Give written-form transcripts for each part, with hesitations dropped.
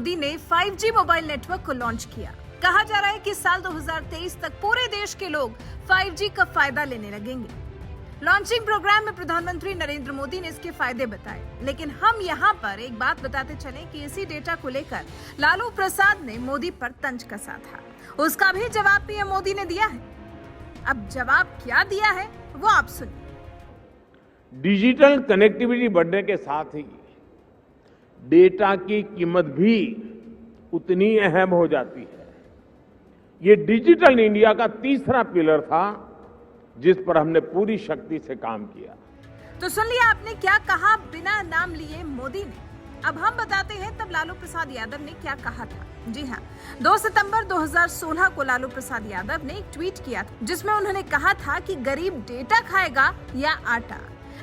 मोदी ने 5G mobile network को launch किया। कहा जा रहा है कि साल 2023 तक पूरे देश के लोग 5G का फायदा लेने लगेंगे। लॉन्चिंग प्रोग्राम में प्रधानमंत्री नरेंद्र मोदी ने इसके फायदे बताए, लेकिन हम यहाँ पर एक बात बताते चलें कि इसी डेटा को लेकर लालू प्रसाद ने मोदी पर तंज कसा था। उसका भी जवाब पीएम मोदी ने दिया है। अब जवाब क्या दिया है वो आप सुनिए। डिजिटल कनेक्टिविटी बढ़ने के साथ ही डेटा की कीमत भी उतनी अहम हो जाती है। ये डिजिटल इंडिया का तीसरा पिलर था जिस पर हमने पूरी शक्ति से काम किया। तो सुन लिया आपने क्या कहा बिना नाम लिए मोदी ने। अब हम बताते हैं तब लालू प्रसाद यादव ने क्या कहा था। जी हाँ, 2 सितंबर 2016 को लालू प्रसाद यादव ने एक ट्वीट किया था जिसमें उन्होंने कहा था कि गरीब डेटा खाएगा या आटा,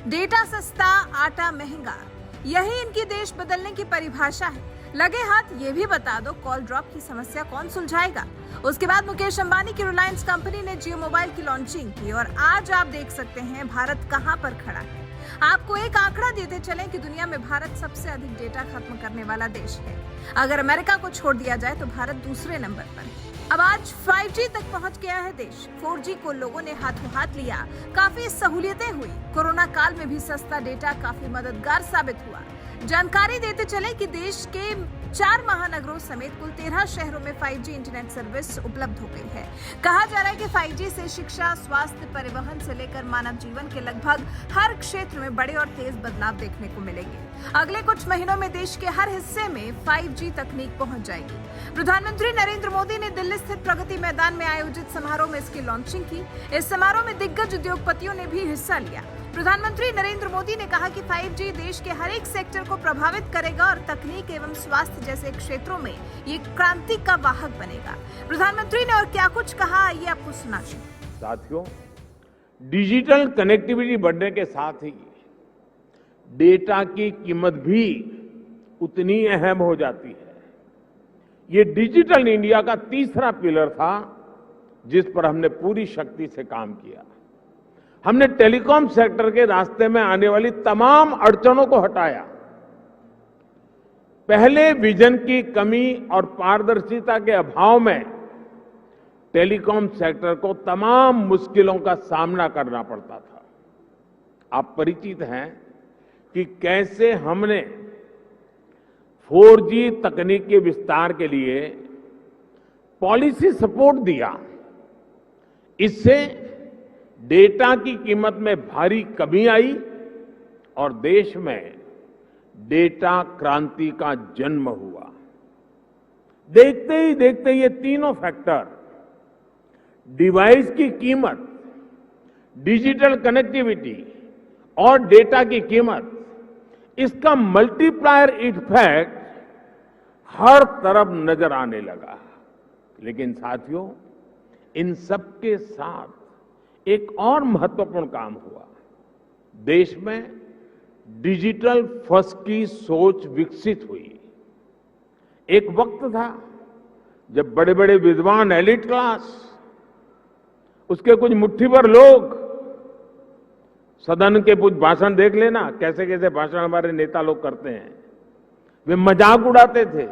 डेटा सस्ता आटा महंगा, यही इनकी देश बदलने की परिभाषा है। लगे हाथ ये भी बता दो कॉल ड्रॉप की समस्या कौन सुलझाएगा। उसके बाद मुकेश अंबानी की रिलायंस कंपनी ने जियो मोबाइल की लॉन्चिंग की और आज आप देख सकते हैं भारत कहां पर खड़ा है। आपको एक आंकड़ा देते चलें कि दुनिया में भारत सबसे अधिक डेटा खत्म करने वाला देश है। अगर अमेरिका को छोड़ दिया जाए तो भारत दूसरे नंबर पर है। अब आज 5G तक पहुंच गया है देश। 4G को लोगों ने हाथों हाथ लिया, काफी सहूलियतें हुई। कोरोना काल में भी सस्ता डेटा काफी मददगार साबित हुआ। जानकारी देते चले कि देश के 4 महानगरों समेत कुल 13 शहरों में 5G इंटरनेट सर्विस उपलब्ध हो गई है। कहा जा रहा है कि 5G से शिक्षा, स्वास्थ्य, परिवहन से लेकर मानव जीवन के लगभग हर क्षेत्र में बड़े और तेज बदलाव देखने को मिलेंगे। अगले कुछ महीनों में देश के हर हिस्से में 5G तकनीक पहुंच जाएगी। प्रधानमंत्री नरेंद्र मोदी ने दिल्ली स्थित प्रगति मैदान में आयोजित समारोह में इसकी लॉन्चिंग की। इस समारोह में दिग्गज उद्योगपतियों ने भी हिस्सा लिया। प्रधानमंत्री नरेंद्र मोदी ने कहा कि 5G देश के हर एक सेक्टर को प्रभावित करेगा और तकनीक एवं स्वास्थ्य जैसे क्षेत्रों में ये क्रांति का वाहक बनेगा। प्रधानमंत्री ने और क्या कुछ कहा, ये आपको सुनाते हैं। साथियों, डिजिटल कनेक्टिविटी बढ़ने के साथ ही डेटा की कीमत भी उतनी अहम हो जाती है। ये डिजिटल इंडिया का तीसरा पिलर था जिस पर हमने पूरी शक्ति से काम किया। हमने टेलीकॉम सेक्टर के रास्ते में आने वाली तमाम अड़चनों को हटाया। पहले विजन की कमी और पारदर्शिता के अभाव में टेलीकॉम सेक्टर को तमाम मुश्किलों का सामना करना पड़ता था। आप परिचित हैं कि कैसे हमने 4G तकनीक के विस्तार के लिए पॉलिसी सपोर्ट दिया। इससे डेटा की कीमत में भारी कमी आई और देश में डेटा क्रांति का जन्म हुआ। देखते ही देखते ये तीनों फैक्टर, डिवाइस की कीमत, डिजिटल कनेक्टिविटी और डेटा की कीमत, इसका मल्टीप्लायर इफेक्ट हर तरफ नजर आने लगा। लेकिन साथियों, इन सब के साथ एक और महत्वपूर्ण काम हुआ। देश में डिजिटल फर्स्ट की सोच विकसित हुई। एक वक्त था जब बड़े बड़े विद्वान, एलिट क्लास, उसके कुछ मुट्ठी भर लोग, सदन के कुछ भाषण देख लेना, कैसे कैसे भाषण हमारे नेता लोग करते हैं, वे मजाक उड़ाते थे।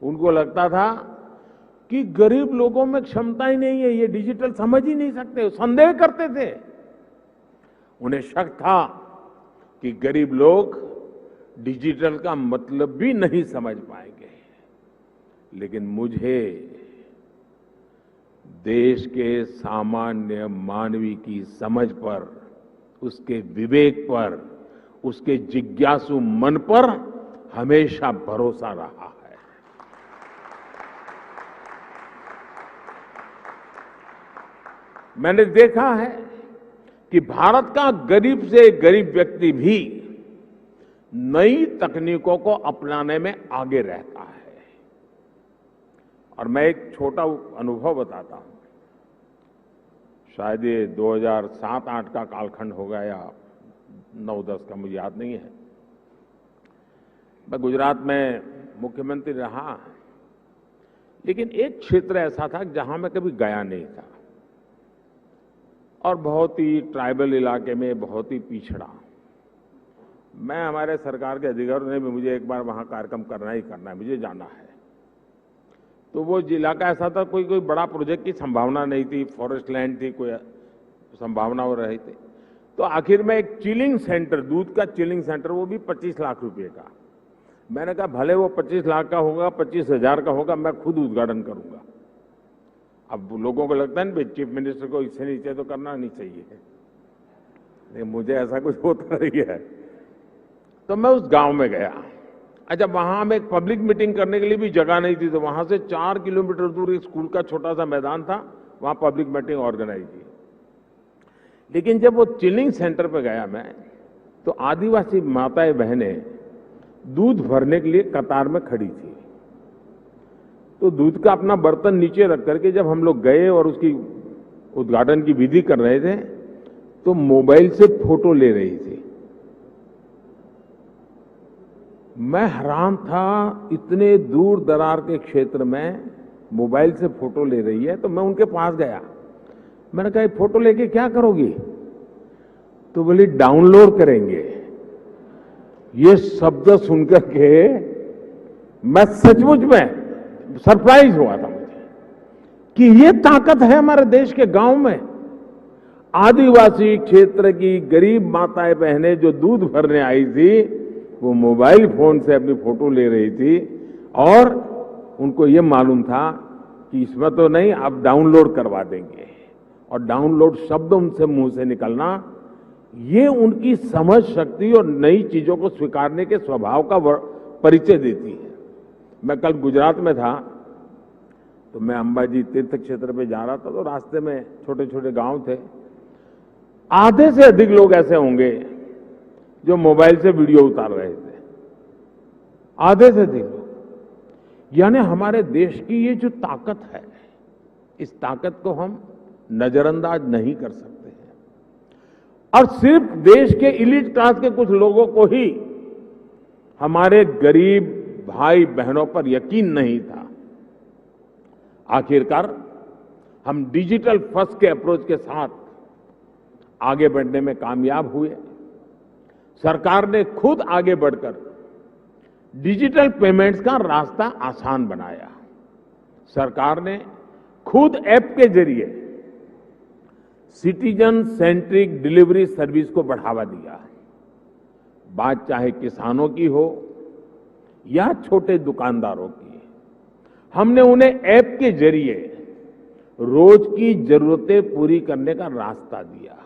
उनको लगता था कि गरीब लोगों में क्षमता ही नहीं है, ये डिजिटल समझ ही नहीं सकते, संदेह करते थे। उन्हें शक था कि गरीब लोग डिजिटल का मतलब भी नहीं समझ पाएंगे। लेकिन मुझे देश के सामान्य मानवी की समझ पर, उसके विवेक पर, उसके जिज्ञासु मन पर हमेशा भरोसा रहा है। मैंने देखा है कि भारत का गरीब से गरीब व्यक्ति भी नई तकनीकों को अपनाने में आगे रहता है। और मैं एक छोटा अनुभव बताता हूं। शायद ये 2007-8 का कालखंड होगा या 9-10 का, मुझे याद नहीं है। मैं गुजरात में मुख्यमंत्री रहा, लेकिन एक क्षेत्र ऐसा था जहां मैं कभी गया नहीं था और बहुत ही ट्राइबल इलाके में, बहुत ही पिछड़ा। मैं हमारे सरकार के अधिकारियों ने भी मुझे एक बार वहां कार्यक्रम करना ही करना है, मुझे जाना है। तो वो इलाका ऐसा था, कोई बड़ा प्रोजेक्ट की संभावना नहीं थी, फॉरेस्ट लैंड थी, कोई संभावना हो रही थी। तो आखिर में एक चिलिंग सेंटर, दूध का चिलिंग सेंटर, वो भी 25 लाख रुपए का। मैंने कहा भले वो 25 लाख का होगा, 25,000 का होगा, मैं खुद उद्घाटन करूंगा। अब लोगों को लगता है ना चीफ मिनिस्टर को इससे नीचे तो करना नहीं चाहिए, लेकिन मुझे ऐसा कुछ होता नहीं है। तो मैं उस गांव में गया। अच्छा, वहां हम एक पब्लिक मीटिंग करने के लिए भी जगह नहीं थी, तो वहां से 4 किलोमीटर दूर एक स्कूल का छोटा सा मैदान था, वहां पब्लिक मीटिंग ऑर्गेनाइज की। लेकिन जब वो चिलिंग सेंटर पे गया मैं, तो आदिवासी माताएं बहनें दूध भरने के लिए कतार में खड़ी थी। तो दूध का अपना बर्तन नीचे रख करके जब हम लोग गए और उसकी उद्घाटन की विधि कर रहे थे, तो मोबाइल से फोटो ले रही थी। मैं हैरान था, इतने दूर दरार के क्षेत्र में मोबाइल से फोटो ले रही है। तो मैं उनके पास गया, मैंने कहा फोटो लेके क्या करोगी? तो बोली डाउनलोड करेंगे। ये शब्द सुनकर के मैं सचमुच में सरप्राइज हुआ था मुझे कि ये ताकत है हमारे देश के गांव में। आदिवासी क्षेत्र की गरीब माताएं बहनें जो दूध भरने आई थी, वो मोबाइल फोन से अपनी फोटो ले रही थी और उनको ये मालूम था कि इसमें तो नहीं, आप डाउनलोड करवा देंगे। और डाउनलोड शब्द उनसे मुंह से निकलना, ये उनकी समझ शक्ति और नई चीजों को स्वीकारने के स्वभाव का परिचय देती है। मैं कल गुजरात में था, तो मैं अंबाजी तीर्थ क्षेत्र पे जा रहा था, तो रास्ते में छोटे छोटे गांव थे। आधे से अधिक लोग ऐसे होंगे जो मोबाइल से वीडियो उतार रहे थे, आधे से अधिक लोग। यानी हमारे देश की ये जो ताकत है, इस ताकत को हम नजरअंदाज नहीं कर सकते हैं। और सिर्फ देश के इलीट क्लास के कुछ लोगों को ही हमारे गरीब भाई बहनों पर यकीन नहीं था। आखिरकार हम डिजिटल फर्स्ट के अप्रोच के साथ आगे बढ़ने में कामयाब हुए। सरकार ने खुद आगे बढ़कर डिजिटल पेमेंट्स का रास्ता आसान बनाया। सरकार ने खुद ऐप के जरिए सिटीजन सेंट्रिक डिलीवरी सर्विस को बढ़ावा दिया। बात चाहे किसानों की हो या छोटे दुकानदारों की, हमने उन्हें ऐप के जरिए रोज की जरूरतें पूरी करने का रास्ता दिया।